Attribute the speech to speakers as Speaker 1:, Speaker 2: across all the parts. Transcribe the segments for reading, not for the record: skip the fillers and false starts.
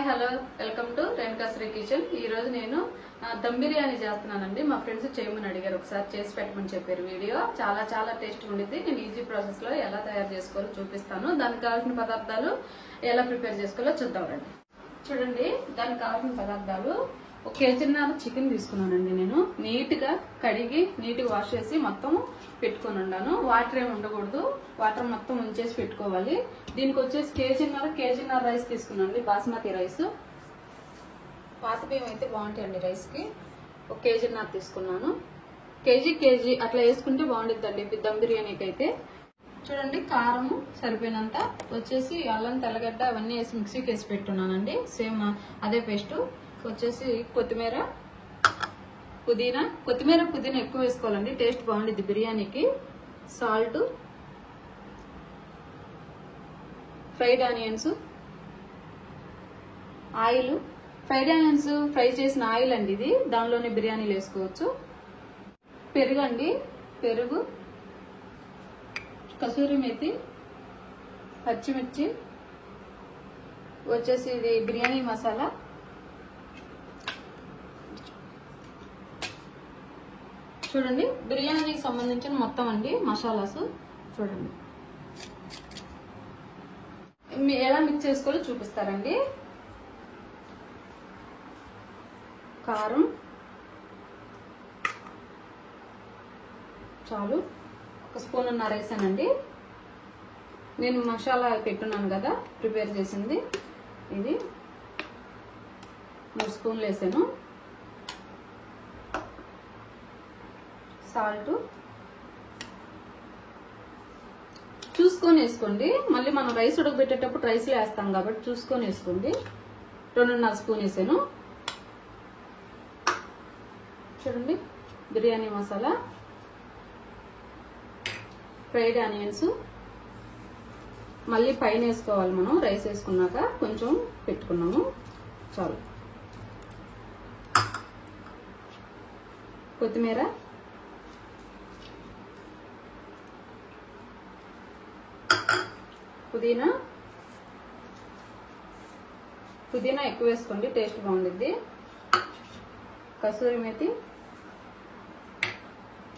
Speaker 1: Hi hello welcome to Renukashri kitchen. ఈ రోజు నేను దమ్ బిర్యానీ చేస్తున్నానండి. మా ఫ్రెండ్స్ చేయమని అడిగారు, ఒకసారి చేసి పెట్టమని చెప్పారు. వీడియో చాలా చాలా టేస్ట్ ఉండిద్ది. నేను ఈజీ ప్రాసెస్ లో ఎలా తయారు చేసుకోవాలో చూపిస్తాను. దానికి కావాల్సిన పదార్థాలు ఎలా ప్రిపేర్ చేసుకోవాలో చూద్దాం రండి. చూడండి, దానికి కావాల్సిన పదార్థాలు ఒక కేజీన్నర చికెన్ తీసుకున్నానండి. నేను నీట్ గా కడిగి నీట్ గా వాష్ చేసి మొత్తం పెట్టుకుని ఉన్నాను. వాటర్ ఏమి ఉండకూడదు, వాటర్ మొత్తం ఉంచేసి పెట్టుకోవాలి. దీనికి వచ్చేసి కేజీన్నర రైస్ తీసుకున్నానండి, బాస్మతి రైస్. పాత బియ్యం అయితే బాగుంటాయండి రైస్ కి. ఒక కేజీన్నర తీసుకున్నాను. కేజీ అట్లా వేసుకుంటే బాగుండిద్దండి దమ్ బిర్యానీకి అయితే. చూడండి, కారం సరిపోయినంత వచ్చేసి అల్లం తెల్లగడ్డ అవన్నీ వేసి మిక్సీకి వేసి పెట్టున్నానండి. సేమ్ అదే పేస్ట్. వచ్చేసి కొత్తిమీర పుదీనా ఎక్కువ వేసుకోవాలండి, టేస్ట్ బాగుండిద్ది బిర్యానీకి. Salt, fried onions, oil. Fried onions fry చేసిన ఆయిల్ అండి ఇది, దానిలోనే బిర్యానీలు వేసుకోవచ్చు. పెరుగు అండి, పెరుగు, కసూరి మేతి, పచ్చిమిర్చి, వచ్చేసి ఇది బిర్యానీ మసాలా, చూడండి బిర్యానీకి సంబంధించిన మొత్తం అండి మసాలాస్. చూడండి ఎలా మిక్స్ చేసుకోవాలో చూపిస్తారండి. కారం చాలు, ఒక స్పూన్ వేసానండి. నేను మసాలా పెట్టున్నాను కదా ప్రిపేర్ చేసింది, ఇది 3 స్పూన్లు వేసాను. సాల్ట్ చూసుకొని వేసుకోండి, మళ్ళీ మనం రైస్ ఉడకబెట్టేటప్పుడు రైస్లో వేస్తాం కాబట్టి చూసుకొని వేసుకోండి. 2.5 స్పూన్ వేసాను. చూడండి, బిర్యానీ మసాలా, ఫ్రైడ్ ఆనియన్స్ మళ్ళీ పైన వేసుకోవాలి మనం రైస్ వేసుకున్నాక, కొంచెం పెట్టుకున్నాము చాలు. కొత్తిమీర, పుదీనా ఎక్కువ వేసుకోండి, టేస్ట్ బాగుండిద్ది. కసూరి మేతి,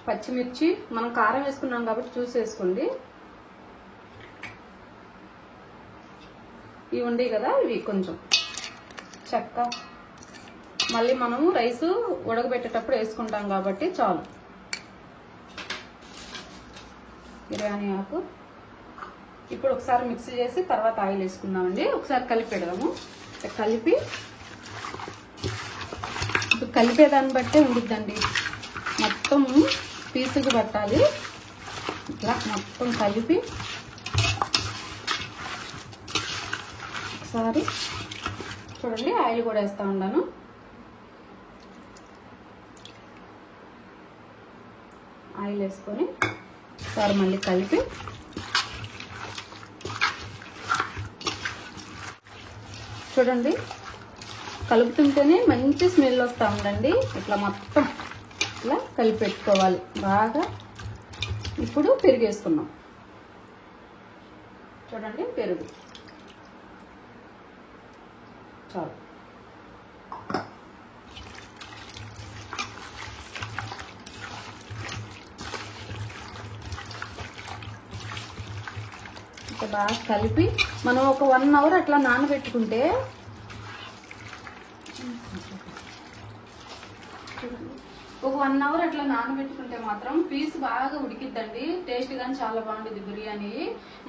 Speaker 1: పచ్చిమిర్చి మనం కారం వేసుకున్నాం కాబట్టి చూసి వేసుకోండి. ఇవి ఉండే కదా, ఇవి కొంచెం చెక్క, మళ్ళీ మనము రైస్ ఉడకబెట్టేటప్పుడు వేసుకుంటాం కాబట్టి చాలు. బిర్యానీ ఆకు. ఇప్పుడు ఒకసారి మిక్స్ చేసి తర్వాత ఆయిల్ వేసుకుందామండి. ఒకసారి కలిపి పెడదాము. కలిపేదాన్ని బట్టే ఉండిద్దండి, మొత్తం పీసుకు పట్టాలి. ఇట్లా మొత్తం కలిపి ఒకసారి చూడండి, ఆయిల్ కూడా వేస్తా ఉన్నాను. ఆయిల్ వేసుకొని ఒకసారి మళ్ళీ కలిపి చూడండి, కలుపుతుంటేనే మంచి స్మెల్ వస్తూ ఉందండి. ఇట్లా మొత్తం ఇట్లా కలిపి పెట్టుకోవాలి బాగా. ఇప్పుడు పెరుగు వేసుకున్నాం. చూడండి, పెరుగు చాలు. బాగా కలిపి మనం ఒక 1 అవర్ అట్లా నానబెట్టుకుంటే మాత్రం పీస్ బాగా ఉడికిద్దండి. టేస్ట్ గానీ చాలా బాగుంటుంది బిర్యానీ.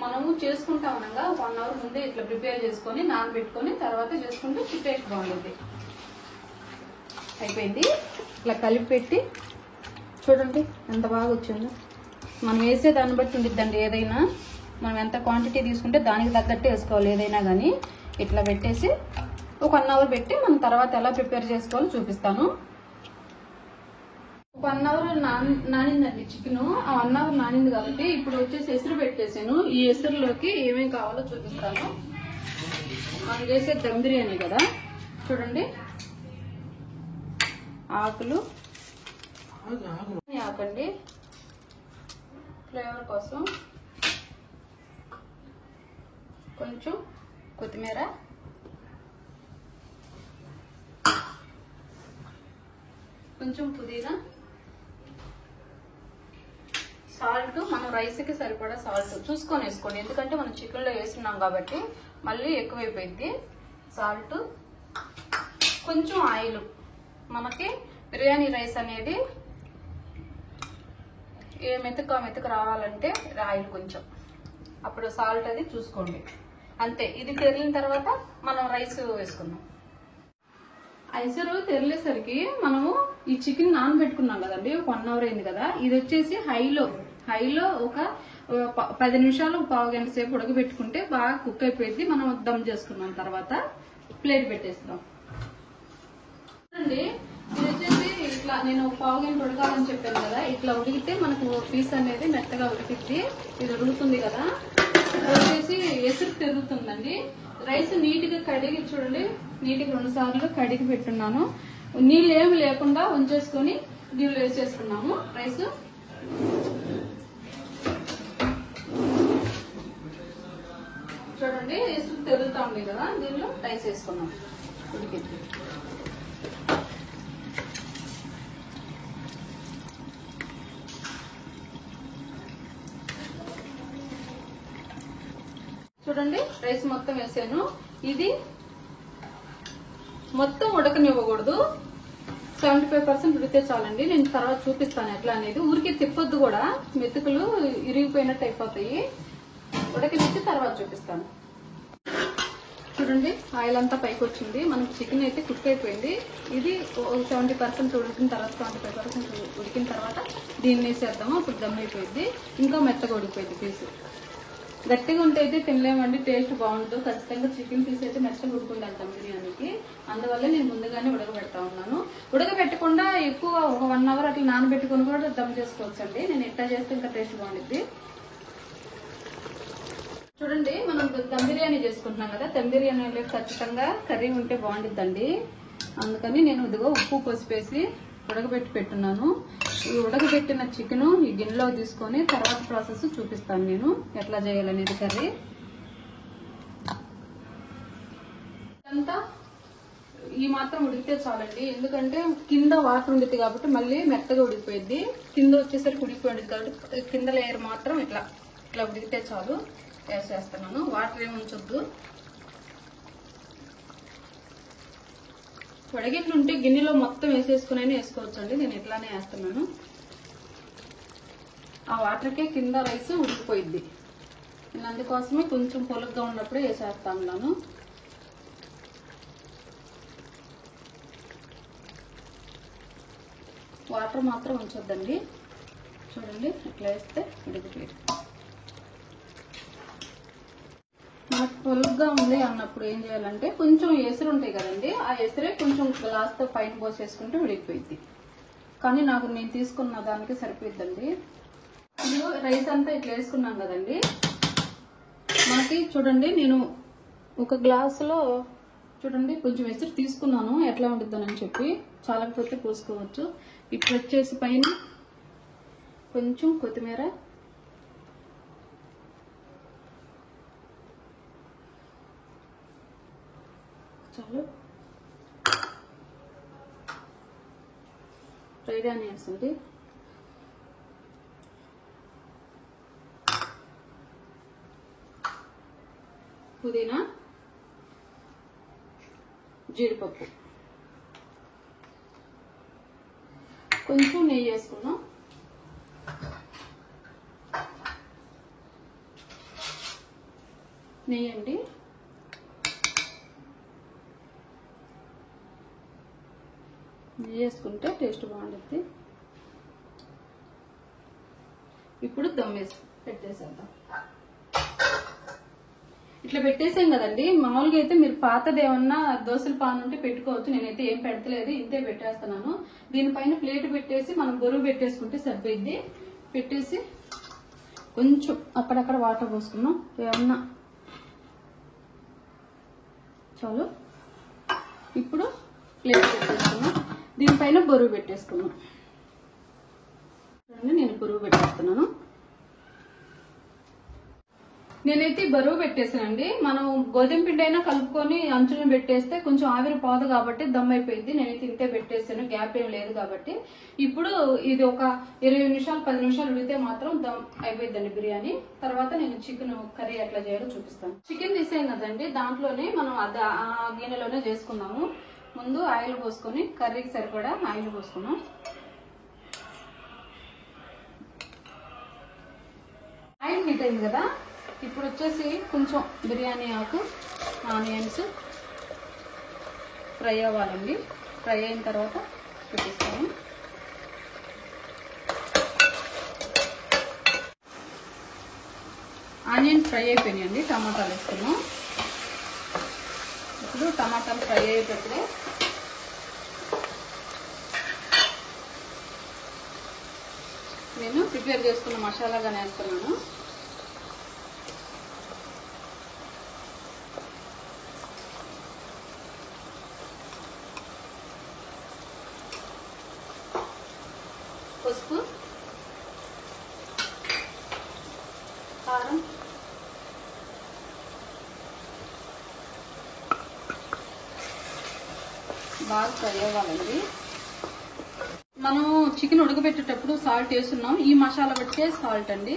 Speaker 1: మనము చేసుకుంటా ఉండగా 1 అవర్ ముందే ఇట్లా ప్రిపేర్ చేసుకొని నానబెట్టుకొని తర్వాత చేసుకుంటే టేస్ట్ బాగుంటుంది. అయిపోయింది. ఇట్లా కలిపి పెట్టి చూడండి ఎంత బాగా వచ్చిందో. మనం వేసే దాన్ని బట్టి ఉండిద్దండి. ఏదైనా మనం ఎంత క్వాంటిటీ తీసుకుంటే దానికి తగ్గట్టు వేసుకోవాలి. ఏదైనా కానీ ఇట్లా పెట్టేసి ఒక 1 అవర్ పెట్టి మనం తర్వాత ఎలా ప్రిపేర్ చేసుకోవాలో చూపిస్తాను. 1 అవర్ నానిందండి చికెన్. ఆ 1 అవర్ నానింది కాబట్టి ఇప్పుడు వచ్చేసి ఎసురు పెట్టేసాను. ఈ ఎసురులోకి ఏమేమి కావాలో చూపిస్తాను. మనం చేసే దమ్ బిర్యానీ కదా. చూడండి, ఆకులు, ఆకండి ఫ్లేవర్ కోసం, కొంచెం కొత్తిమీర, కొంచెం పుదీనా, సాల్ట్ మనం రైస్కి సరిపడా సాల్ట్ చూసుకొని వేసుకోండి, ఎందుకంటే మనం చికెన్లో వేస్తున్నాం కాబట్టి మళ్ళీ ఎక్కువైపోయింది. సాల్ట్, కొంచెం ఆయిల్. మనకి బిర్యానీ రైస్ అనేది ఏ మెతుకు రావాలంటే ఆయిల్ కొంచెం, అప్పుడు సాల్ట్ అది చూసుకోండి. అంతే. ఇది తెరిలిన తర్వాత మనం రైస్ వేసుకుందాం. ఐసరు తెరలేసరికి మనము ఈ చికెన్ నానబెట్టుకున్నాం కదండి, 1 అవర్ అయింది కదా. ఇది వచ్చేసి హైలో ఒక 10 నిమిషాలు, పావు గంట సేపు ఉడకబెట్టుకుంటే బాగా కుక్ అయిపోయింది. మనం దమ్ చేసుకున్నాం తర్వాత ప్లేట్ పెట్టేస్తాం. చూడండి, ఇది వచ్చేసి ఇట్లా నేను పావు గంట ఉడకాలని చెప్పాను కదా, ఇట్లా ఉడికితే మనకు పీస్ అనేది మెత్తగా ఉడికిద్ది. ఇది ఉడుకుతుంది కదా, వచ్చేసి ఎసురు తిరుగుతుందండి. రైస్ నీట్ గా కడిగి చూడండి, నీట్గా 2 సార్లు కడిగి పెట్టున్నాను. నీళ్ళు ఏమి లేకుండా ఉంచేసుకొని దీనిలో వేసేసుకున్నాము రైస్. చూడండి, ఎసురు తిరుగుతా ఉంది కదా, దీనిలో రైస్ వేసుకున్నాం ఉడికిద్ది. చూడండి, రైస్ మొత్తం వేసాను. ఇది మొత్తం ఉడకనివ్వకూడదు, 75% ఉడితే చాలండి. నేను తర్వాత చూపిస్తాను ఎట్లా అనేది. ఊరికే తిప్పొద్దు కూడా, మెతుకులు ఇరిగిపోయినట్టు అయిపోతాయి. ఉడకనిచ్చి తర్వాత చూపిస్తాను. చూడండి, ఆయిల్ అంతా పైకి వచ్చింది. మనకి చికెన్ అయితే కుక్ అయిపోయింది. ఇది 70% ఉడికిన తర్వాత, 75% ఉడికిన తర్వాత దీన్ని వేసేద్దాము. అప్పుడు దమ్ అయిపోయింది, ఇంకా మెత్తగా ఉడికిపోయింది పీసు. గట్టిగా ఉంటే అయితే తినలేమండి, టేస్ట్ బాగుంటుంది. ఖచ్చితంగా చికెన్ పీస్ అయితే మెత్తగా ఉడుకుండాలి దమ్ బిర్యానీకి. అందువల్ల నేను ముందుగానే ఉడకబెడతా ఉన్నాను. ఉడకబెట్టకుండా ఎక్కువ ఒక 1 అవర్ అట్లా నానబెట్టుకుని కూడా దమ్ చేసుకోవచ్చండి. నేను ఇట్లా చేస్తే ఇంకా టేస్ట్ బాగుంటుంది. చూడండి, మనం దమ్ బిర్యానీ చేసుకుంటున్నాం కదా, దమ్ బిర్యానీలో ఖచ్చితంగా కర్రీ ఉంటే బాగుంటుందండి. అందుకని నేను ఇదిగో ఉప్పు పసుపేసి ఉడకబెట్టి పెట్టున్నాను. ఈ ఉడకబెట్టిన చికెన్ ఈ గిన్నెలో తీసుకొని తర్వాత ప్రాసెస్ చూపిస్తాను నేను ఎట్లా చేయాలనేది కర్రీ. అంతా ఈ మాత్రం ఉడికితే చాలండి, ఎందుకంటే కింద వాటర్ ఉండిద్ది కాబట్టి మళ్ళీ మెత్తగా ఉడికిపోయింది. కింద వచ్చేసరికి ఉడికిపోయింది కాబట్టి కింద లేయర్ మాత్రం ఇట్లా ఉడికితే చాలు. వేసేస్తున్నాను, వాటర్ ఏమి ఉంచొద్దు. వడగిట్లు ఉంటే గిన్నెలో మొత్తం వేసేసుకుని వేసుకోవచ్చు అండి. నేను ఇట్లానే వేస్తున్నాను. ఆ వాటర్కే కింద రైస్ ఉడికిపోయింది. నేను అందుకోసమే కొంచెం పొలుగ్గా ఉన్నప్పుడే వేసేస్తా ఉన్నాను. వాటర్ మాత్రం ఉంచొద్దండి. చూడండి, ఇట్లా వేస్తే ఉడికిపోయింది. మనకు పొలుగ్గా ఉంది అన్నప్పుడు ఏం చేయాలంటే కొంచెం ఎసురు ఉంటాయి కదండి, ఆ ఎసురే కొంచెం గ్లాస్తో పైన పోసేసుకుంటే ఉడికిపోయింది. కానీ నేను తీసుకున్న దానికి సరిపోయిద్దండి. ఇప్పుడు రైస్ అంతా ఇట్లా వేసుకున్నాం కదండి. మనకి చూడండి, నేను ఒక గ్లాసులో చూడండి కొంచెం ఎసురు తీసుకున్నాను, ఎట్లా ఉంటుందని చెప్పి. చాలకపోతే పోసుకోవచ్చు. ఇప్పుడు వచ్చేసి పైన కొంచెం కొత్తిమీర, చాలు. ఫ్రైడ్ ఆనియన్స్ అండి, పుదీనా, జీడిపప్పు, కొంచెం నెయ్యి వేసుకున్నాం. నెయ్యి అండి, నెయ్యి వేసుకుంటే టేస్ట్ బాగుంటుంది. ఇప్పుడు దమ్ వేసి పెట్టేసేద్దాం. ఇట్లా పెట్టేసాం కదండి. మామూలుగా అయితే మీరు పాతది ఏమన్నా దోశల పాన్ ఉంటే పెట్టుకోవచ్చు. నేనైతే ఏం పెడతలేదు, ఇంతే పెట్టేస్తున్నాను. దీనిపైన ప్లేట్ పెట్టేసి మనం బరువు పెట్టేసుకుంటే సరిపోయింది. పెట్టేసి కొంచెం అక్కడక్కడ వాటర్ పోసుకున్నాం, ఏమన్నా చాలు. ఇప్పుడు ప్లేట్ పెట్టేసుకున్నాం, దీనిపైన బరువు పెట్టేసుకున్నాం. నేను బరువు పెట్టేస్తున్నాను. నేనైతే బరువు పెట్టేసానండి. మనం గోధుమ పిండి అయినా కలుపుకొని అంచులను పెట్టేస్తే కొంచెం ఆవిరి పోదు కాబట్టి దమ్ అయిపోయింది. నేనైతే ఇంతే పెట్టేసాను, గ్యాప్ ఏం లేదు కాబట్టి. ఇప్పుడు ఇది ఒక 20 నిమిషాలు 10 నిమిషాలు ఉడికితే మాత్రం దమ్ అయిపోయిందండి బిర్యానీ. తర్వాత నేను చికెన్ కర్రీ ఎట్లా చేయాలో చూపిస్తాను. చికెన్ తీసేయం కదండి, దాంట్లోనే మనం ఆ గిన్నెలోనే చేసుకుందాము. ముందు ఆయిల్ పోసుకొని కర్రీకి సరిపడా ఆయిల్ పోసుకున్నాం. ఆయిల్ హీట్ అయింది కదా, ఇప్పుడు వచ్చేసి కొంచెం బిర్యానీ ఆకు, ఆనియన్స్ ఫ్రై అవ్వాలండి. ఫ్రై అయిన తర్వాత చూపిస్తాను. ఆనియన్స్ ఫ్రై అయిపోయినాయండి, టమాటాలు వేసుకున్నాం. ఇప్పుడు టమాటాలు ఫ్రై అయ్యేటప్పుడే నేను ప్రిపేర్ చేసుకున్న మసాలాగానే వేస్తున్నాను. పసుపు, కారం, బాగా ఫ్రై అవ్వాలండి. మనం చికెన్ ఉడకబెట్టేటప్పుడు సాల్ట్ వేస్తున్నాం. ఈ మసాలా బట్టే సాల్ట్ అండి,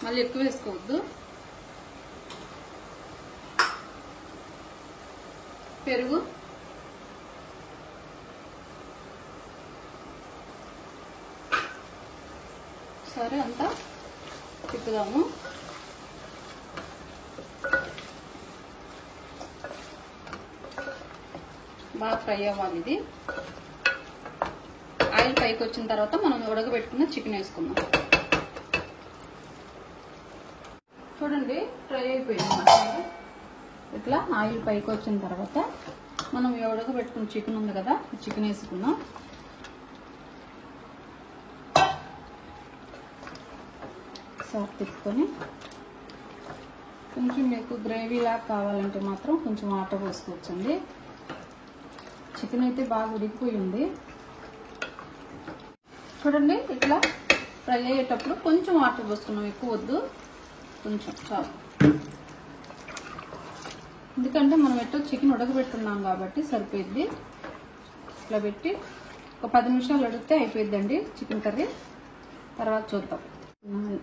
Speaker 1: మళ్ళీ ఎక్కువ వేసుకోవద్దు. పెరుగు, సరే అంతా తిప్పుదాము. బాగా ఫ్రై అవ్వాలి ఇది. ఆయిల్ పైకి వచ్చిన తర్వాత మనం ఉడకబెట్టుకున్న చికెన్ వేసుకుందాం. చూడండి ఫ్రై అయిపోయింది మసాలా. ఇట్లా ఆయిల్ పైకి వచ్చిన తర్వాత మనం ఉడకబెట్టుకున్న చికెన్ ఉంది కదా, చికెన్ వేసుకుందాం. సార్ తిప్పుకొని కొంచెం మీకు గ్రేవీలా కావాలంటే మాత్రం కొంచెం వాటర్ పోసుకోవచ్చండి. చికెన్ అయితే బాగా ఉడికిపోయి ఉంది. చూడండి ఇట్లా ఫ్రై అయ్యేటప్పుడు కొంచెం వాటర్ పోసుకున్నాం, ఎక్కువ వద్దు, కొంచెం చాలు. ఎందుకంటే మనం ఎట్టో చికెన్ ఉడకబెట్టున్నాం కాబట్టి సరిపోయింది. ఇట్లా పెట్టి ఒక 10 నిమిషాలు ఉడికితే అయిపోయిందండి చికెన్ కర్రీ. తర్వాత చూద్దాం.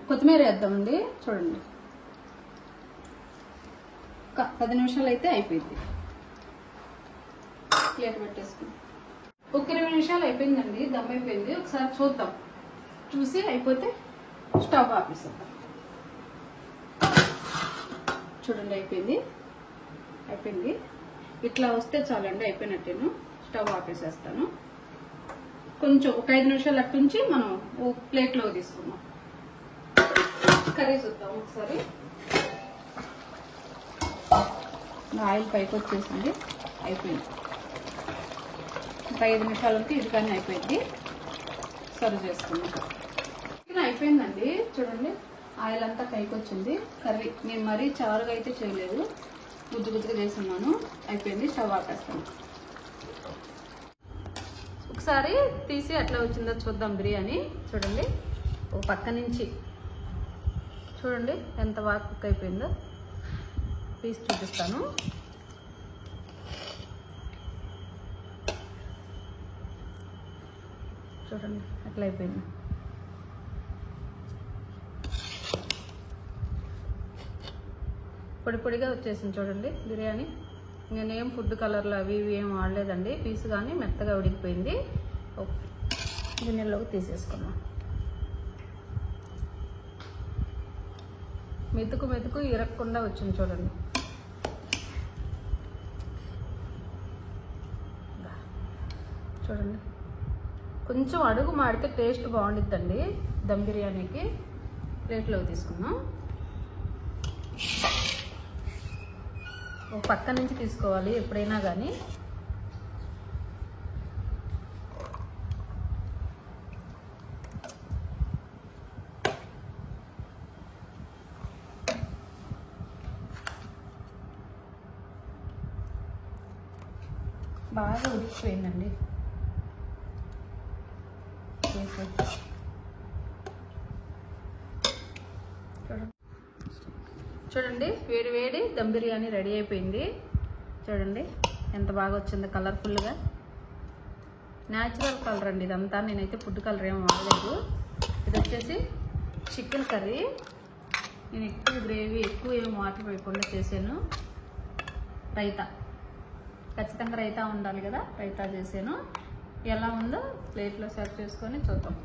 Speaker 1: కొత్తిమీర వేద్దామండి. చూడండి ఒక 10 నిమిషాలు అయితే అయిపోయింది. ప్లేట్ పెట్టేసుకుని ఒక 20 నిమిషాలు అయిపోయిందండి, దమ్ అయిపోయింది. ఒకసారి చూద్దాం. చూసి అయిపోతే స్టవ్ ఆపేసేద్దాం. చూడండి అయిపోయింది. ఇట్లా వస్తే చాలండి, అయిపోయినట్టేను. స్టవ్ ఆపేసేస్తాను. కొంచెం ఒక 5 నిమిషాలు అట్టుంచి మనం ప్లేట్లో తీసుకుందాం. కర్రీ చూద్దాం ఒకసారి. ఆయిల్ పైకి వచ్చేసింది, అయిపోయింది. ఒక 5 నిమిషాలు ఉంటే ఇది కానీ అయిపోయింది. సర్వ్ చేసుకుందాం. చికెన్ అయిపోయిందండి. చూడండి ఆయిల్ అంతా పైకి వచ్చింది. కర్రీ నేను మరీ చారుగా అయితే చేయలేదు, గుజ్జుగా చేస్తున్నాను. అయిపోయింది. స్టవ్ ఆపేస్తాను. ఒకసారి తీసి ఎట్లా వచ్చిందో చూద్దాం బిర్యానీ. చూడండి ఒక పక్క నుంచి చూడండి ఎంత బాగా కుక్ అయిపోయిందో. పీస్ చూపిస్తాను. చూడండి ఎట్లా అయిపోయింది. పొడి పొడిగా వచ్చేసింది చూడండి బిర్యానీ. నేనేం ఫుడ్ కలర్లు అవి ఇవి ఏం వాడలేదండి. పీస్ కానీ మెత్తగా ఉడికిపోయింది. గిన్నెలోకి తీసేసుకున్నాం. మెతుకు ఇరగకుండా వచ్చింది చూడండి. చూడండి కొంచెం అడుగు మాడితే టేస్ట్ బాగుండిద్దండి దమ్ బిర్యానీకి. ప్లేట్లోకి తీసుకుందాం. ఒక పక్క నుంచి తీసుకోవాలి ఎప్పుడైనా కానీ. బాగా ఉడికిపోయిందండి. చూడండి వేడి వేడి దమ్ బిర్యానీ రెడీ అయిపోయింది. చూడండి ఎంత బాగా వచ్చిందో కలర్ఫుల్గా. న్యాచురల్ కలర్ అండి ఇదంతా, నేనైతే ఫుడ్ కలర్ ఏం వాడలేదు. ఇది వచ్చేసి చికెన్ కర్రీ. నేను ఎక్కువ గ్రేవీ ఎక్కువ ఏం వాటర్ వేయకుండా చేశాను. రైతా, ఖచ్చితంగా రైతా ఉండాలి కదా, రైతా చేశాను. ఎలా ఉందో ప్లేట్లో సర్వ్ చేసుకొని చూద్దాం.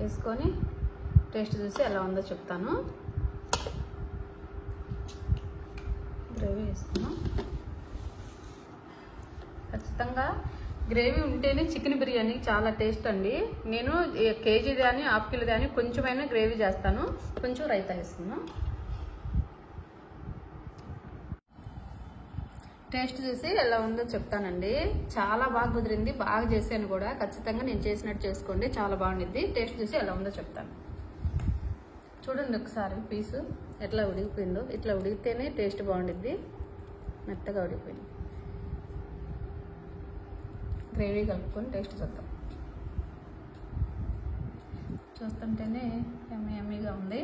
Speaker 1: వేసుకొని టేస్ట్ చూసి ఎలా ఉందో చెప్తాను. గ్రేవీ వేసుకున్నాం. ఖచ్చితంగా గ్రేవీ ఉంటేనే చికెన్ బిర్యానీ చాలా టేస్ట్ అండి. నేను కేజీ కానీ హాఫ్ కిలో కానీ కొంచెమైనా గ్రేవీ చేస్తాను. కొంచెం రైతా వేసుకున్నాం. టేస్ట్ చూసి ఎలా ఉందో చెప్తానండి. చాలా బాగా కుదిరింది, బాగా చేశాను కూడా. ఖచ్చితంగా నేను చేసినట్టు చేసుకోండి, చాలా బాగుండిద్ది. టేస్ట్ చూసి ఎలా ఉందో చెప్తాను. చూడండి ఒకసారి పీసు ఎట్లా ఉడికిపోయిందో. ఇట్లా ఉడికితేనే టేస్ట్ బాగుండిద్ది. మెత్తగా ఉడికిపోయింది. గ్రేవీ కలుపుకొని టేస్ట్ చూద్దాం. చూస్తుంటేనే యమ్మీ యమ్మీగా ఉంది.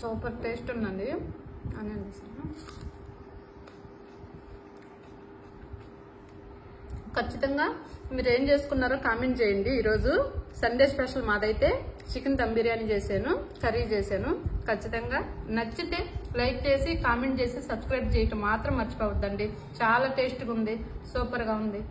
Speaker 1: సూపర్ టేస్ట్ ఉందండి. అని అనిపిస్తుంది. ఖచ్చితంగా మీరు ఏం చేసుకున్నారో కామెంట్ చేయండి. ఈరోజు సండే స్పెషల్ మాదైతే చికెన్ దమ్ బిర్యానీ చేశాను, కర్రీ చేశాను. ఖచ్చితంగా నచ్చితే లైక్ చేసి కామెంట్ చేసి సబ్స్క్రైబ్ చేయటం మాత్రం మర్చిపోవద్దండి. చాలా టేస్ట్గా ఉంది, సూపర్గా ఉంది.